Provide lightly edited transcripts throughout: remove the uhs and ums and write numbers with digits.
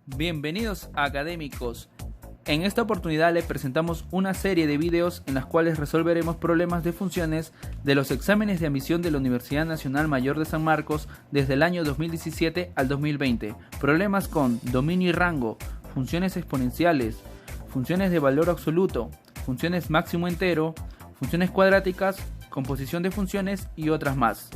Bienvenidos académicos. En esta oportunidad les presentamos una serie de videos en las cuales resolveremos problemas de funciones de los exámenes de admisión de la Universidad Nacional Mayor de San Marcos desde el año 2017 al 2020. Problemas con dominio y rango, funciones exponenciales, funciones de valor absoluto, funciones máximo entero, funciones cuadráticas, composición de funciones y otras más.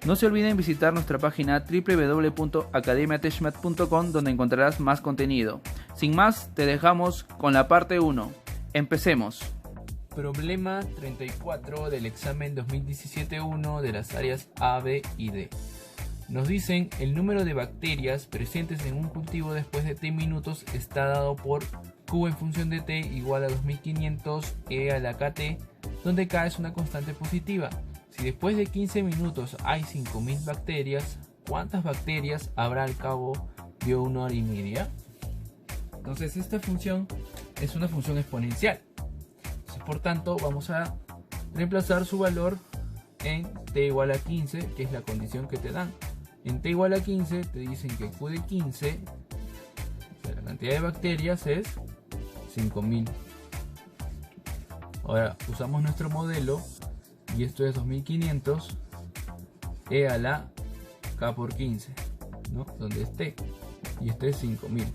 No se olviden visitar nuestra página www.academiatechmat.com, donde encontrarás más contenido. Sin más, te dejamos con la parte 1. Empecemos. Problema 34 del examen 2017-1 de las áreas A, B y D. Nos dicen el número de bacterias presentes en un cultivo después de t minutos está dado por Q en función de t igual a 2500 e a la kt, donde k es una constante positiva. Si después de 15 minutos hay 5000 bacterias, ¿cuántas bacterias habrá al cabo de una hora y media? Entonces esta función es una función exponencial. Entonces, por tanto, vamos a reemplazar su valor en t igual a 15, que es la condición que te dan. En t igual a 15 te dicen que q de 15, o sea, la cantidad de bacterias es 5000. Ahora usamos nuestro modelo. Y esto es 2500 e a la k por 15, ¿no? Donde esté. Y este es 5000.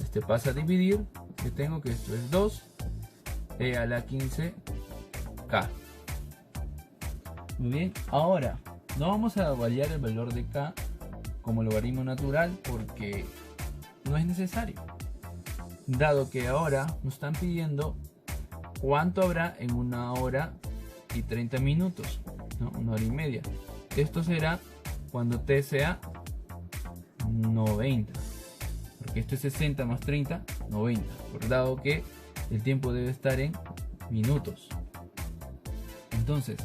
Este pasa a dividir. Que tengo que esto es 2 e a la 15 k. Muy bien. Ahora, no vamos a variar el valor de k como logaritmo natural porque no es necesario. Dado que ahora nos están pidiendo cuánto habrá en una hora y 30 minutos, ¿no? Una hora y media. Esto será cuando t sea 90, porque esto es 60 más 30, 90, por dado que el tiempo debe estar en minutos. Entonces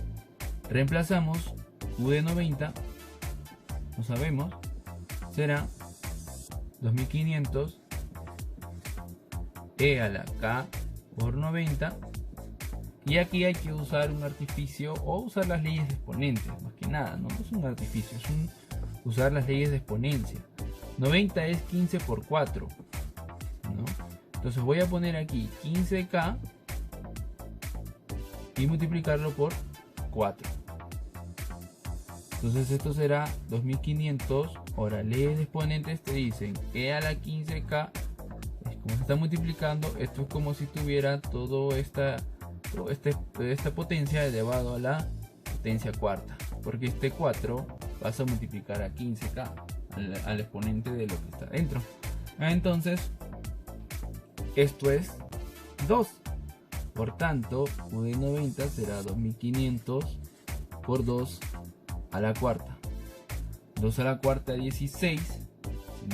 reemplazamos q de 90, no sabemos, será 2500 e a la k por 90. Y aquí hay que usar un artificio o usar las leyes de exponencia, más que nada, no es un artificio, es usar las leyes de exponencia. 90 es 15 por 4, ¿no? Entonces voy a poner aquí 15k y multiplicarlo por 4. Entonces esto será 2500. Ahora leyes de exponentes te dicen e a la 15k, es como se está multiplicando, esto es como si tuviera todo esta potencia elevado a la potencia cuarta, porque este 4 vas a multiplicar a 15k al exponente de lo que está dentro. Entonces esto es 2, por tanto q de 90 será 2500 por 2 a la cuarta. 2 a la cuarta 16, si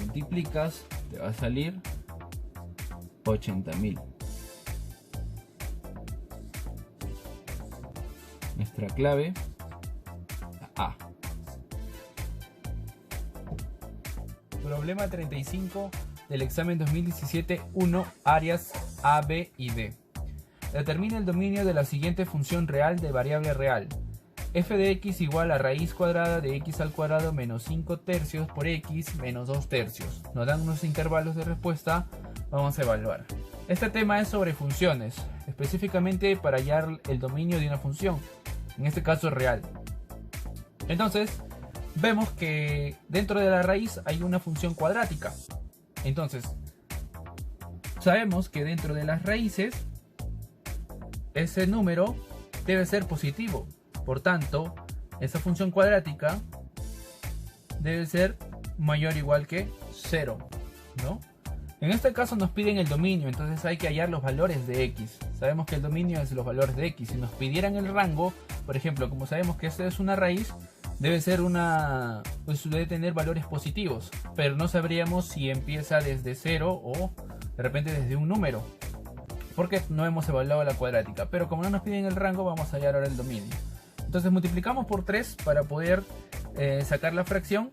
multiplicas te va a salir 80.000. Nuestra clave, la A. Problema 35 del examen 2017-1, áreas A, B y D. Determina el dominio de la siguiente función real de variable real. F de x igual a raíz cuadrada de x al cuadrado menos 5 tercios por x menos 2 tercios. Nos dan unos intervalos de respuesta, vamos a evaluar. Este tema es sobre funciones, específicamente para hallar el dominio de una función. En este caso real. Entonces vemos que dentro de la raíz hay una función cuadrática. Entonces sabemos que dentro de las raíces ese número debe ser positivo. Por tanto, esa función cuadrática debe ser mayor o igual que 0, ¿no? En este caso nos piden el dominio, entonces hay que hallar los valores de x. Sabemos que el dominio es los valores de x. Si nos pidieran el rango, por ejemplo, como sabemos que esta es una raíz, debe tener valores positivos, pero no sabríamos si empieza desde 0 o de repente desde un número, porque no hemos evaluado la cuadrática. Pero como no nos piden el rango, vamos a hallar ahora el dominio. Entonces multiplicamos por 3 para poder sacar la fracción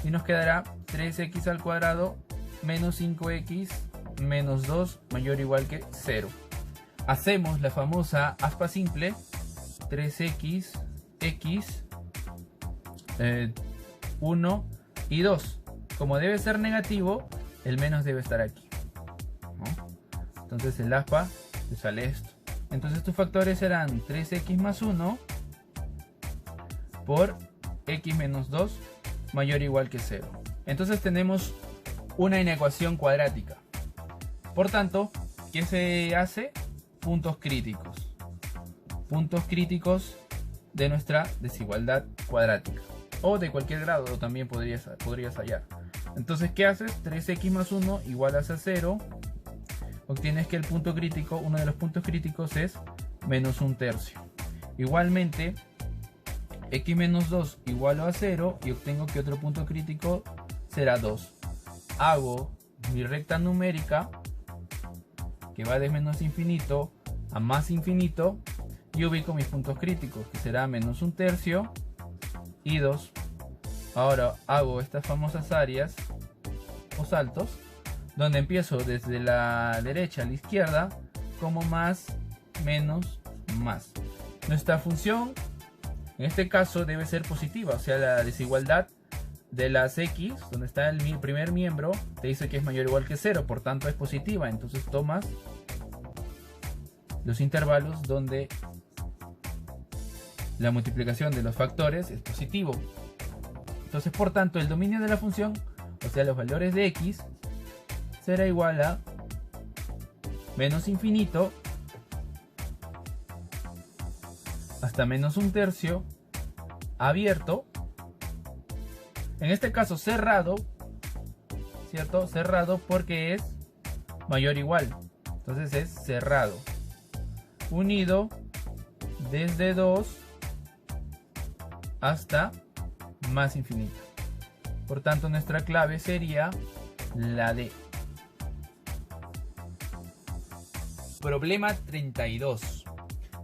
y nos quedará 3x al cuadrado menos 5x menos 2 mayor o igual que 0. Hacemos la famosa aspa simple, 3x, x, 1 y 2. Como debe ser negativo, el menos debe estar aquí, ¿no? Entonces el aspa te sale esto. Entonces tus factores serán 3x más 1 por x menos 2 mayor o igual que 0. Entonces tenemos una inecuación cuadrática. Por tanto, ¿qué se hace? Puntos críticos. Puntos críticos de nuestra desigualdad cuadrática. O de cualquier grado también podrías hallar. Entonces, ¿qué haces? 3x más 1 igual a 0. Obtienes que el punto crítico, uno de los puntos críticos es menos 1/3. Igualmente, x menos 2 igual a 0 y obtengo que otro punto crítico será 2. Hago mi recta numérica que va de menos infinito a más infinito y ubico mis puntos críticos, que será menos 1/3 y 2. Ahora hago estas famosas áreas o saltos, donde empiezo desde la derecha a la izquierda como más, menos, más. Nuestra función en este caso debe ser positiva, o sea, la desigualdad de las x, donde está el primer miembro, te dice que es mayor o igual que 0, por tanto es positiva. Entonces tomas los intervalos donde la multiplicación de los factores es positivo. Entonces, por tanto, el dominio de la función, o sea, los valores de x, será igual a menos infinito hasta menos 1/3 abierto. En este caso cerrado, ¿cierto? Cerrado porque es mayor o igual. Entonces es cerrado. Unido desde 2 hasta más infinito. Por tanto, nuestra clave sería la D. Problema 32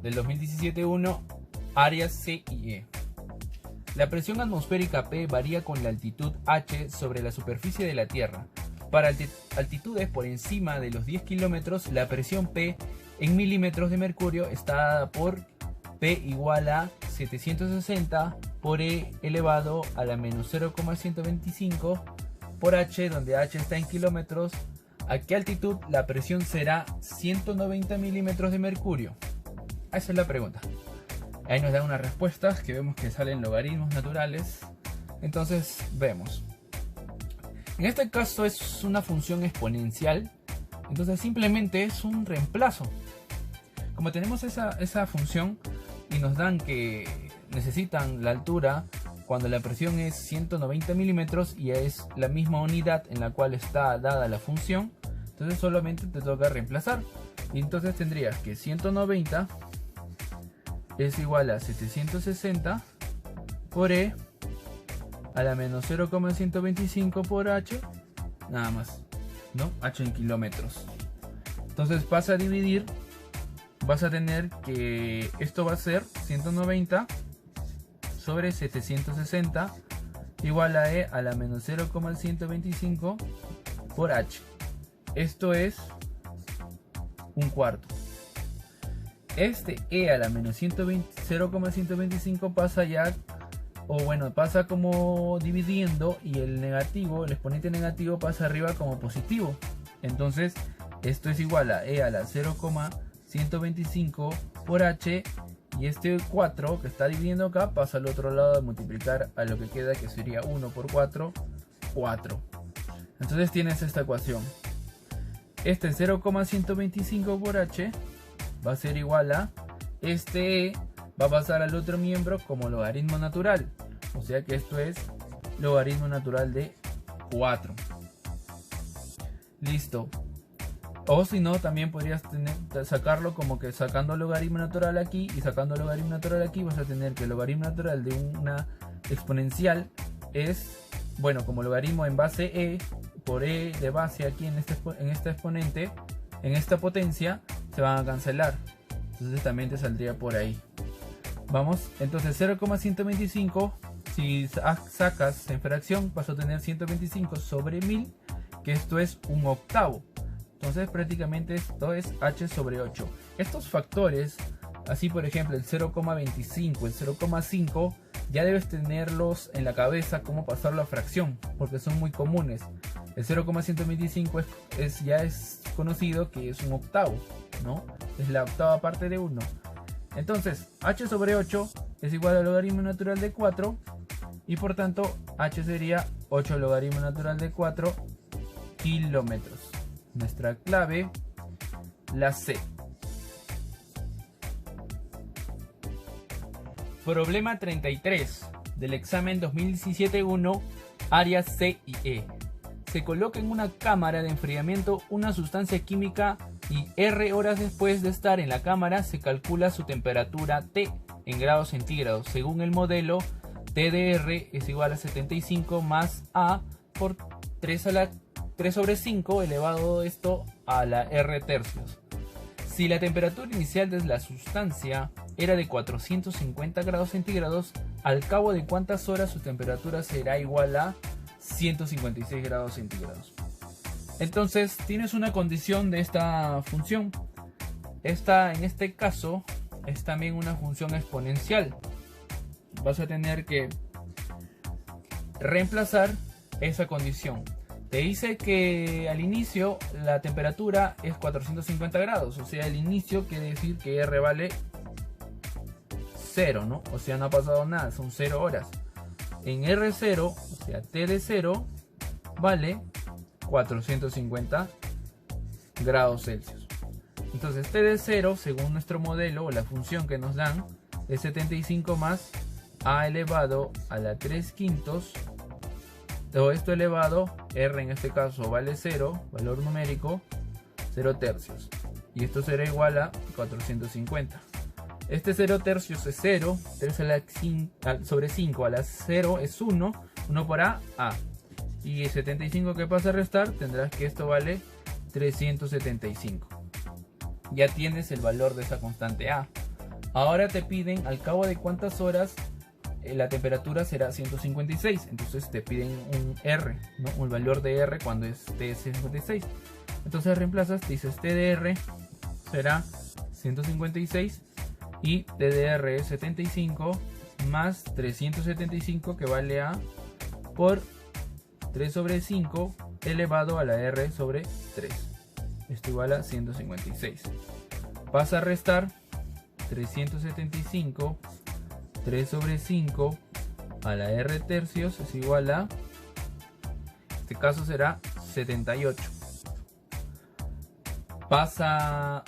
del 2017-1, áreas C y E. La presión atmosférica P varía con la altitud H sobre la superficie de la Tierra. Para altitudes por encima de los 10 kilómetros, la presión P en milímetros de mercurio está dada por P igual a 760 por E elevado a la menos 0,125 por H, donde H está en kilómetros. ¿A qué altitud la presión será 190 milímetros de mercurio? Esa es la pregunta. Ahí nos dan unas respuestas que vemos que salen logaritmos naturales. Entonces vemos. En este caso es una función exponencial. Entonces simplemente es un reemplazo. Como tenemos esa función y nos dan que necesitan la altura cuando la presión es 190 milímetros y es la misma unidad en la cual está dada la función, entonces solamente te toca reemplazar. Y entonces tendrías que 190 es igual a 760 por E a la menos 0,125 por H, nada más, ¿no? H en kilómetros. Entonces vas a dividir, vas a tener que esto va a ser 190 sobre 760 igual a E a la menos 0,125 por H. Esto es un cuarto. Este E a la menos 0,125 pasa ya, o bueno, pasa como dividiendo, y el negativo, el exponente negativo pasa arriba como positivo. Entonces esto es igual a E a la 0,125 por H, y este 4 que está dividiendo acá pasa al otro lado a multiplicar a lo que queda, que sería 1 por 4, 4. Entonces tienes esta ecuación. Este 0,125 por H va a ser igual a este E, va a pasar al otro miembro como logaritmo natural. O sea que esto es logaritmo natural de 4. Listo. O si no, también podrías sacarlo como que sacando logaritmo natural aquí y sacando logaritmo natural aquí, vas a tener que el logaritmo natural de una exponencial es, bueno, como logaritmo en base E por E de base aquí en este exponente, en esta potencia, se van a cancelar. Entonces también te saldría por ahí. Vamos, entonces 0,125, si sacas en fracción, vas a tener 125 sobre 1000, que esto es un octavo. Entonces prácticamente esto es H sobre 8. Estos factores, así por ejemplo el 0,25, el 0,5, ya debes tenerlos en la cabeza cómo pasarlo a fracción, porque son muy comunes. El 0,125 ya es conocido que es un octavo, ¿no? Es la octava parte de 1. Entonces, h sobre 8 es igual al logaritmo natural de 4 y por tanto h sería 8 logaritmo natural de 4 kilómetros. Nuestra clave, la C. Problema 33 del examen 2017-1, áreas C y E. Se coloca en una cámara de enfriamiento una sustancia química y R horas después de estar en la cámara se calcula su temperatura T en grados centígrados. Según el modelo, T de R es igual a 75 más A por 3 sobre 5 elevado esto a la R tercios. Si la temperatura inicial de la sustancia era de 450 grados centígrados, al cabo de cuántas horas su temperatura será igual a 156 grados centígrados. Entonces tienes una condición de esta función. Esta, en este caso, es también una función exponencial. Vas a tener que reemplazar esa condición. Te dice que al inicio la temperatura es 450 grados, o sea, al inicio quiere decir que R vale 0, ¿no? O sea, no ha pasado nada, son 0 horas. En R0, o sea, T de 0 vale 450 grados Celsius. Entonces T de 0, según nuestro modelo o la función que nos dan, es 75 más A elevado a la 3/5. Todo esto elevado, R en este caso vale 0, valor numérico, 0 tercios. Y esto será igual a 450. Este 0 tercios es 0, 3 sobre 5 a la 0 es 1, 1 por A. Y el 75 que pasa a restar, tendrás que esto vale 375. Ya tienes el valor de esa constante A. Ahora te piden al cabo de cuántas horas la temperatura será 156. Entonces te piden un R, ¿no? Un valor de R cuando es T56. Entonces reemplazas, dices T de R será 156 y T de R es 75 más 375 que vale A por 3 sobre 5 elevado a la R sobre 3. Esto igual a 156. Vas a restar 375, 3 sobre 5 a la R tercios es igual a, en este caso será 78. Vas a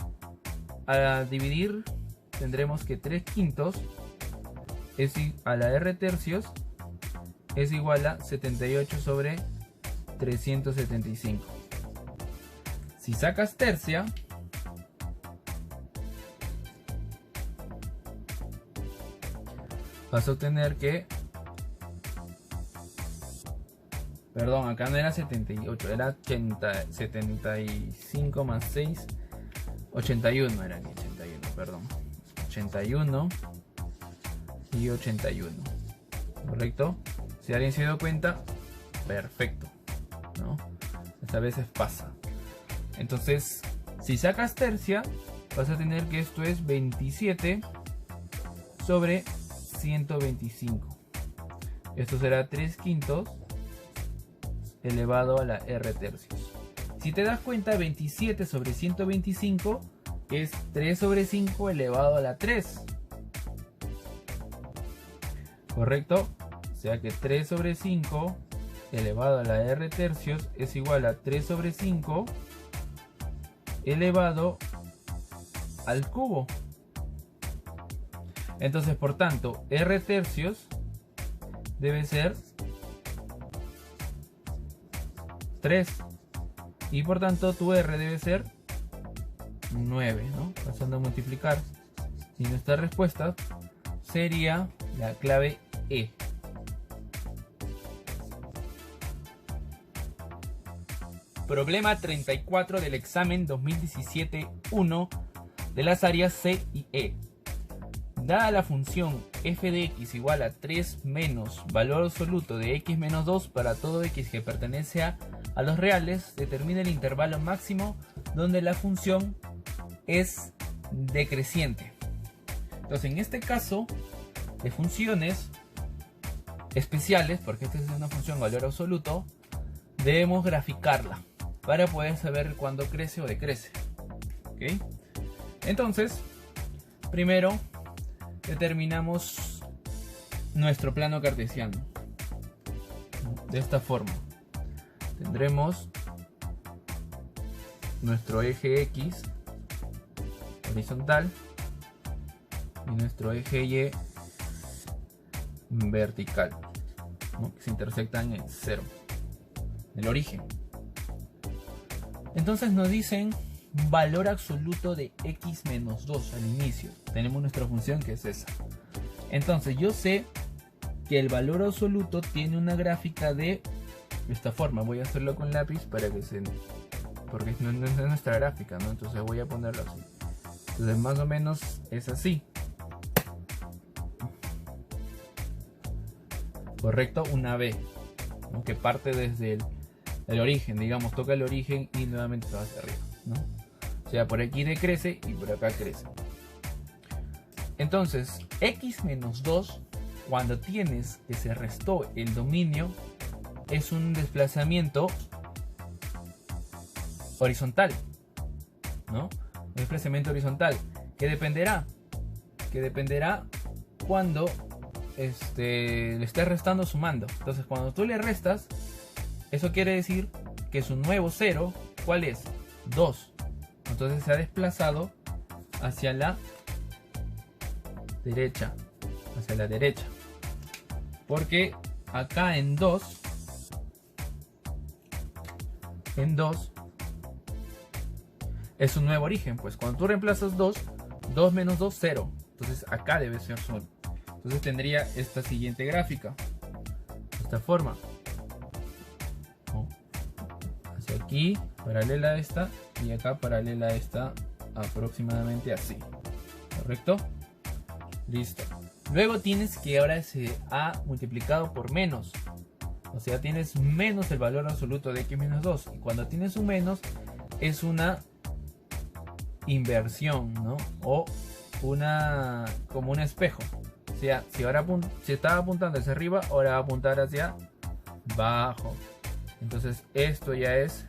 dividir, tendremos que 3/5 es a la R tercios es igual a 78 sobre 375. Si sacas tercia, vas a obtener que, perdón, acá no era 78, era 75 más 6, 81 era aquí, 81, perdón, 81 y 81, ¿correcto? Si alguien se dio cuenta, perfecto, ¿no? Esta vez pasa. Entonces, si sacas tercia, vas a tener que esto es 27 sobre 125. Esto será 3/5 elevado a la R tercios. Si te das cuenta, 27 sobre 125 es 3 sobre 5 elevado a la 3. ¿Correcto? O sea que 3 sobre 5 elevado a la R tercios es igual a 3 sobre 5 elevado al cubo. Entonces, por tanto, R tercios debe ser 3. Y por tanto, tu R debe ser 9, ¿no? Pasando a multiplicar. Y nuestra respuesta sería la clave E. Problema 34 del examen 2017-1 de las áreas C y E. Dada la función f de x igual a 3 menos valor absoluto de x menos 2 para todo x que pertenece a los reales, determina el intervalo máximo donde la función es decreciente. Entonces, en este caso de funciones especiales, porque esta es una función valor absoluto, debemos graficarla para poder saber cuándo crece o decrece. ¿Ok? Entonces, primero determinamos nuestro plano cartesiano. De esta forma. Tendremos nuestro eje X horizontal y nuestro eje Y vertical, ¿no? Que se intersectan en 0, el origen. Entonces nos dicen valor absoluto de x menos 2 al inicio. Tenemos nuestra función que es esa. Entonces yo sé que el valor absoluto tiene una gráfica de esta forma. Voy a hacerlo con lápiz para que se... porque no es nuestra gráfica, ¿no? Entonces voy a ponerlo así. Entonces más o menos es así. Correcto, una B, ¿no? Que parte desde el origen, digamos, toca el origen y nuevamente se va hacia arriba, ¿no? O sea, por aquí decrece y por acá crece. Entonces, x menos 2, cuando tienes que se restó el dominio, es un desplazamiento horizontal, ¿no? Un desplazamiento horizontal que dependerá cuando le estés restando o sumando. Entonces cuando tú le restas, eso quiere decir que su nuevo cero, ¿cuál es? 2. Entonces se ha desplazado hacia la derecha, porque acá en 2 es un nuevo origen. Pues cuando tú reemplazas 2 menos 2, 0. Entonces acá debe ser 0. Entonces tendría esta siguiente gráfica, de esta forma, ¿no? Hacia aquí, paralela a esta, y acá paralela a esta, aproximadamente así. ¿Correcto? Listo. Luego tienes que ahora se ha multiplicado por menos. O sea, tienes menos el valor absoluto de x menos 2. Y cuando tienes un menos, es una inversión, ¿no? O como un espejo. O sea, si estaba apuntando hacia arriba, ahora va a apuntar hacia abajo. Entonces esto ya es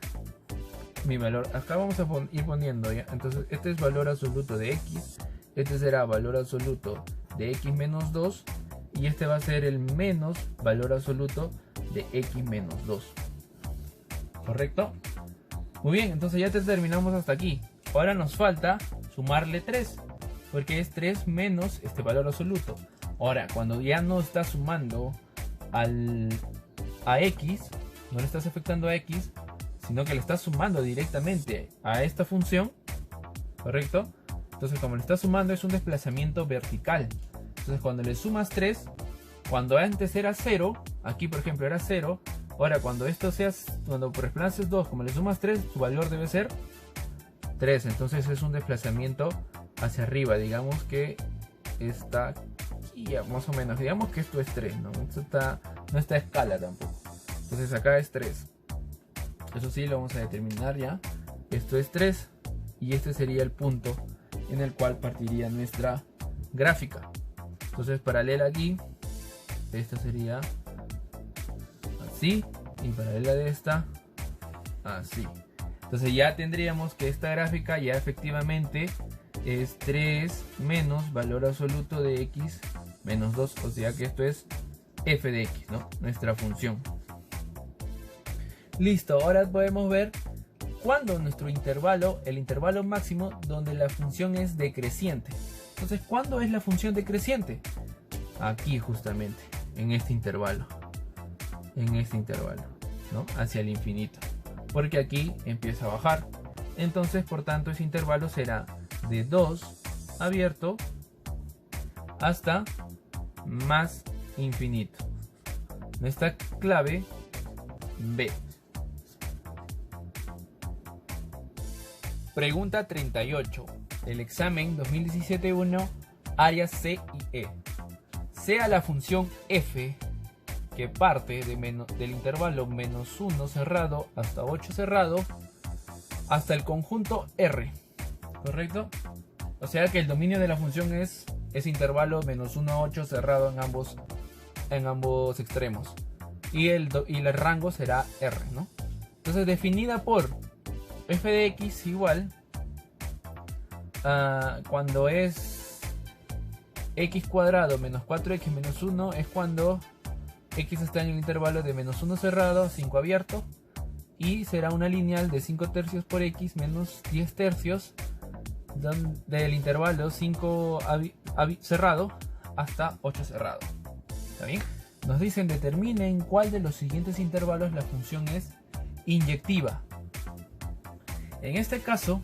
mi valor. Acá vamos a ir poniendo ya. Entonces este es valor absoluto de x. Este será valor absoluto de x menos 2. Y este va a ser el menos valor absoluto de x menos 2. ¿Correcto? Muy bien, entonces ya terminamos hasta aquí. Ahora nos falta sumarle 3. Porque es 3 menos este valor absoluto. Ahora, cuando ya no estás sumando a x, no le estás afectando a x, sino que le estás sumando directamente a esta función, ¿correcto? Entonces, como le estás sumando, es un desplazamiento vertical. Entonces, cuando le sumas 3, cuando antes era 0, aquí por ejemplo era 0, ahora cuando por desplaces 2, como le sumas 3, tu valor debe ser 3. Entonces es un desplazamiento hacia arriba, digamos que está aquí, ya, más o menos, digamos que esto es 3, ¿no? No está a escala tampoco. Entonces acá es 3. Eso sí, lo vamos a determinar ya. Esto es 3 y este sería el punto en el cual partiría nuestra gráfica. Entonces paralela aquí, esta sería así y paralela de esta así. Entonces ya tendríamos que esta gráfica ya efectivamente es 3 menos valor absoluto de x menos 2, o sea que esto es f de x, ¿no? Nuestra función. Listo, ahora podemos ver cuándo nuestro intervalo, el intervalo máximo donde la función es decreciente. Entonces, ¿cuándo es la función decreciente? Aquí justamente, en este intervalo, ¿no? Hacia el infinito, porque aquí empieza a bajar. Entonces, por tanto, ese intervalo será de 2 abierto hasta más infinito. Nuestra clave B. Pregunta 38 del examen 2017-1, áreas C y E. Sea la función f que parte del intervalo menos 1 cerrado hasta 8 cerrado hasta el conjunto R, ¿correcto? O sea que el dominio de la función es ese intervalo menos 1 a 8 cerrado en ambos extremos, y el rango será R, ¿no? Entonces, definida por f de x igual cuando es x cuadrado menos 4x menos 1 es cuando x está en el intervalo de menos 1 cerrado a 5 abierto, y será una lineal de 5 tercios por x menos 10 tercios del intervalo 5 cerrado hasta 8 cerrado. ¿Está bien? Nos dicen determinen cuál de los siguientes intervalos la función es inyectiva. En este caso,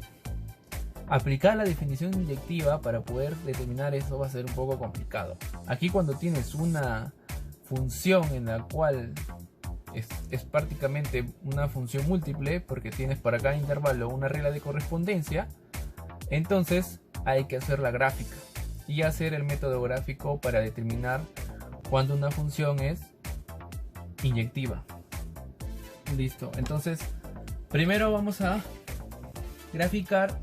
aplicar la definición inyectiva para poder determinar eso va a ser un poco complicado. Aquí, cuando tienes una función en la cual es prácticamente una función múltiple, porque tienes para cada intervalo una regla de correspondencia, entonces hay que hacer la gráfica y hacer el método gráfico para determinar cuando una función es inyectiva. Listo, entonces primero vamos a graficar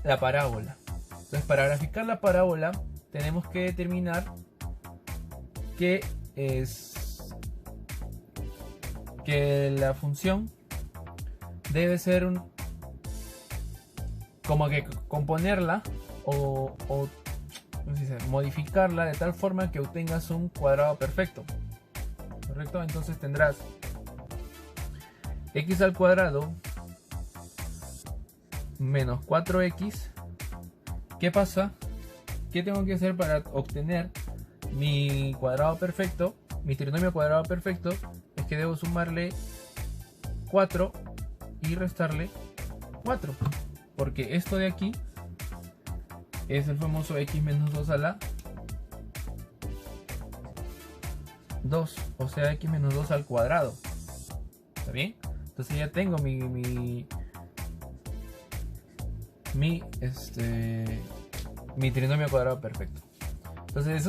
la parábola. Entonces, para graficar la parábola tenemos que determinar que la función debe ser como que componerla o ¿cómo se dice? Modificarla de tal forma que obtengas un cuadrado perfecto, ¿correcto? Entonces tendrás x al cuadrado menos 4x. ¿Qué pasa? ¿Qué tengo que hacer para obtener mi cuadrado perfecto? Mi trinomio cuadrado perfecto es que debo sumarle 4 y restarle 4, porque esto de aquí es el famoso x menos 2 a la 2, o sea, x menos 2 al cuadrado. ¿Está bien? Entonces ya tengo mi trinomio cuadrado perfecto. Entonces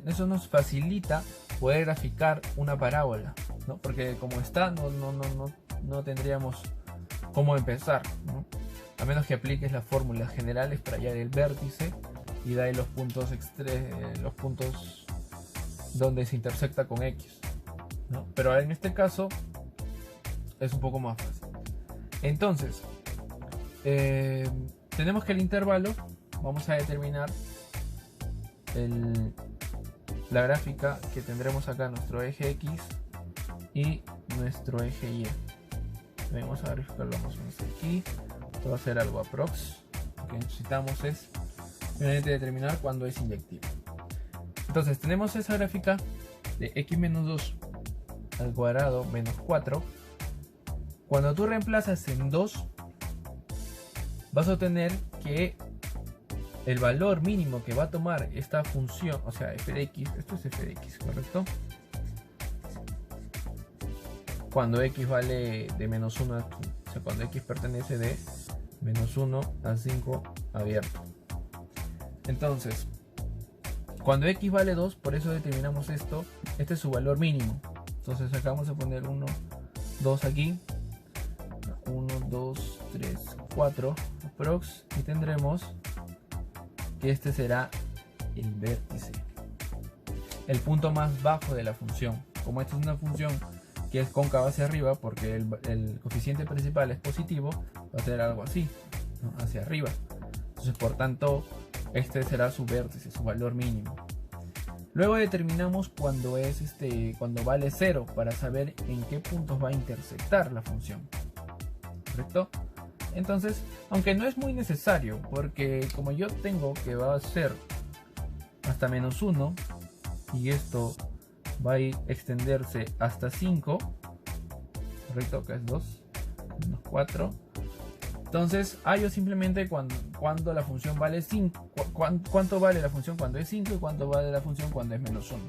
eso nos facilita poder graficar una parábola, ¿no? Porque como está, no tendríamos cómo empezar, ¿no? A menos que apliques las fórmulas generales para hallar el vértice y dar los puntos donde se intersecta con x, ¿no? Pero en este caso es un poco más fácil. Entonces tenemos que el intervalo, vamos a determinar la gráfica que tendremos acá, nuestro eje x y nuestro eje y. Vamos a verificarlo más o menos aquí. Esto va a ser algo aprox. Lo que necesitamos es simplemente determinar cuándo es inyectivo. Entonces tenemos esa gráfica de x menos 2 al cuadrado menos 4. Cuando tú reemplazas en 2, vas a obtener que el valor mínimo que va a tomar esta función, o sea, f de x, esto es f de x, ¿correcto? Cuando x vale de menos 1 aquí, o sea, cuando x pertenece de menos 1 a 5 abierto. Entonces, cuando x vale 2, por eso determinamos esto, este es su valor mínimo. Entonces acá vamos a poner 1, 2 aquí, 1, 2, 3, 4 aprox, y tendremos que este será el vértice, el punto más bajo de la función. Como esta es una función que es cóncava hacia arriba, porque el coeficiente principal es positivo, va a ser algo así, ¿no? Hacia arriba. Entonces, por tanto, este será su vértice, su valor mínimo. Luego determinamos cuando vale 0, para saber en qué puntos va a intersectar la función, ¿correcto? Entonces, aunque no es muy necesario, porque como yo tengo que va a ser hasta menos 1 y esto va a extenderse hasta 5, correcto, acá es 2, menos 4. Entonces, hallo simplemente cuando la función vale 5, cuánto vale la función cuando es 5 y cuánto vale la función cuando es menos 1.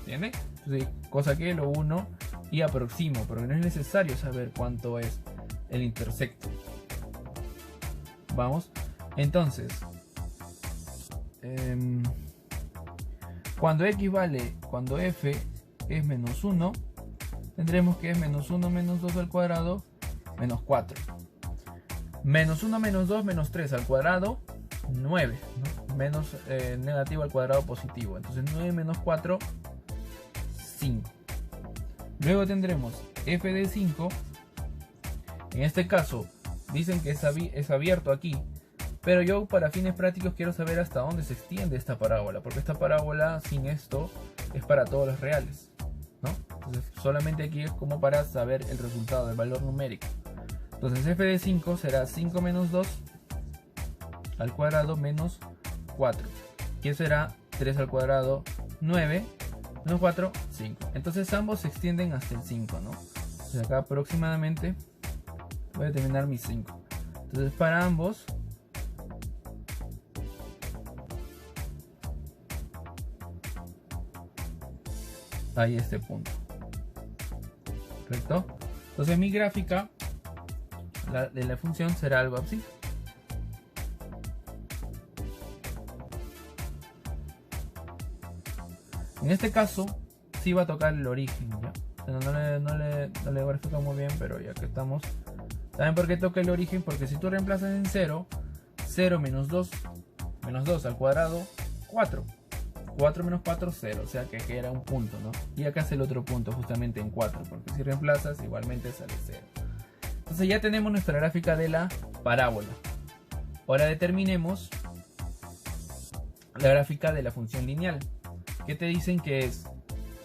¿Entiende? Entonces, cosa que lo uno y aproximo, pero no es necesario saber cuánto es el intersecto. Vamos, entonces, cuando f es menos 1, tendremos que es menos 1 menos 2 al cuadrado menos 4. Menos 1 menos 2 menos 3 al cuadrado 9, ¿no? Menos negativo al cuadrado positivo. Entonces 9 menos 4, 5. Luego tendremos f de 5 En este caso dicen que es abierto aquí, pero yo para fines prácticos quiero saber hasta dónde se extiende esta parábola, porque esta parábola sin esto es para todos los reales, ¿no? Entonces solamente aquí es como para saber el resultado, el valor numérico. Entonces f de 5 será 5 menos 2 al cuadrado menos 4, que será 3 al cuadrado 9, menos 4, 5. Entonces ambos se extienden hasta el 5, ¿no? Entonces acá aproximadamente voy a determinar mis 5. Entonces para ambos hay este punto, ¿correcto? Entonces mi gráfica de la función será algo así. En este caso sí va a tocar el origen, ¿ya? No le grafico muy bien, pero ya que estamos. ¿Saben por qué toca el origen? Porque si tú reemplazas en 0, 0 menos 2 al cuadrado, 4. 4 menos 4, 0, o sea que era un punto, ¿no? Y acá es el otro punto, justamente en 4, porque si reemplazas igualmente sale 0. Entonces ya tenemos nuestra gráfica de la parábola. Ahora determinemos la gráfica de la función lineal, que te dicen que es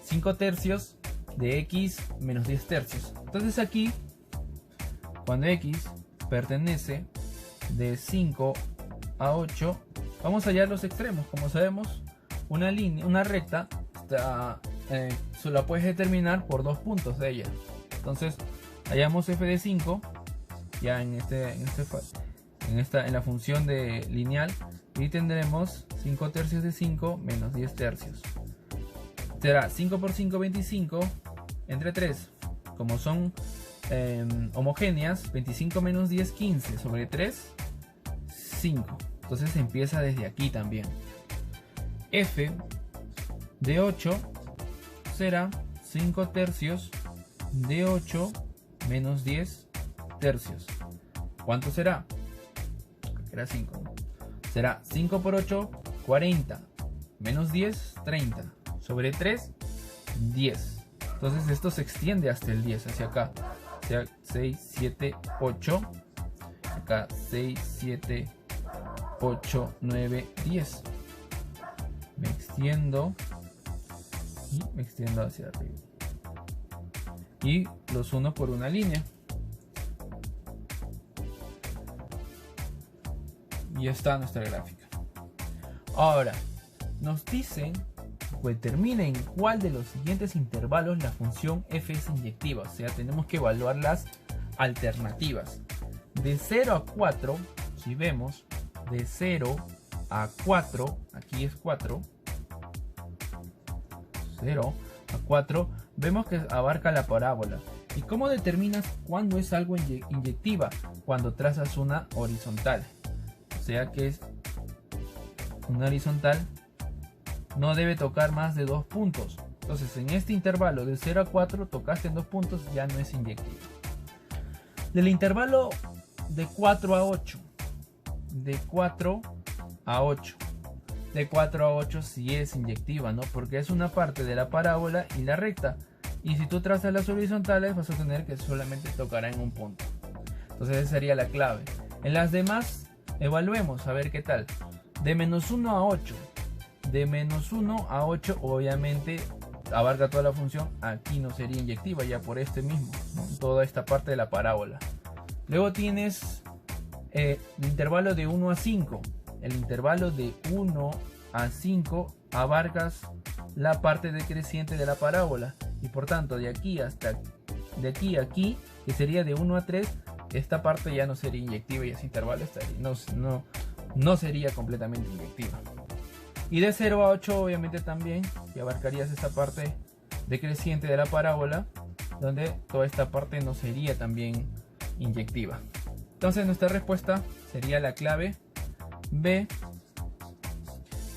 5 tercios de x menos 10 tercios. Entonces aquí, cuando x pertenece de 5 a 8, vamos a hallar los extremos. Como sabemos, una línea, una recta, la puedes determinar por 2 puntos de ella. Entonces hallamos f de 5 ya en la función de lineal, y tendremos 5 tercios de 5 menos 10 tercios. Será 5 por 5, 25, entre 3. Como son homogéneas, 25 menos 10, 15, sobre 3, 5. Entonces empieza desde aquí también. F de 8 será 5 tercios de 8 menos 10 tercios. ¿Cuánto será? Era 5, ¿no? Será 5 por 8, 40. Menos 10, 30. Sobre 3, 10. Entonces esto se extiende hasta el 10, hacia acá. O sea, 6, 7, 8. Acá 6, 7, 8, 9, 10. Me extiendo. Y me extiendo hacia arriba. Y los uno por una línea. Y está nuestra gráfica. Ahora, nos dicen que determinen cuál de los siguientes intervalos la función f es inyectiva. O sea, tenemos que evaluar las alternativas. De 0 a 4, si vemos, de 0 a 4, aquí es 4, 0 a 4, vemos que abarca la parábola. ¿Y cómo determinas cuándo es algo inyectiva? Cuando trazas una horizontal. O sea que es una horizontal, no debe tocar más de 2 puntos. Entonces en este intervalo de 0 a 4 tocaste en 2 puntos, ya no es inyectiva. Del intervalo de 4 a 8, de 4 a 8, de 4 a 8 sí es inyectiva, ¿no? Porque es una parte de la parábola y la recta. Y si tú trazas las horizontales vas a tener que solamente tocará en un punto. Entonces esa sería la clave. En las demás evaluemos a ver qué tal. De menos 1 a 8. De menos 1 a 8 obviamente abarca toda la función. Aquí no sería inyectiva ya por este mismo, ¿no? Toda esta parte de la parábola. Luego tienes el intervalo de 1 a 5. El intervalo de 1 a 5 abarcas la parte decreciente de la parábola. Y por tanto de aquí hasta de aquí a aquí, que sería de 1 a 3, esta parte ya no sería inyectiva y ese intervalo no sería completamente inyectiva. Y de 0 a 8 obviamente también, que abarcarías esa parte decreciente de la parábola, donde toda esta parte no sería también inyectiva. Entonces nuestra respuesta sería la clave B,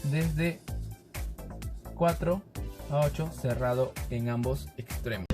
desde 4 a 8 cerrado en ambos extremos.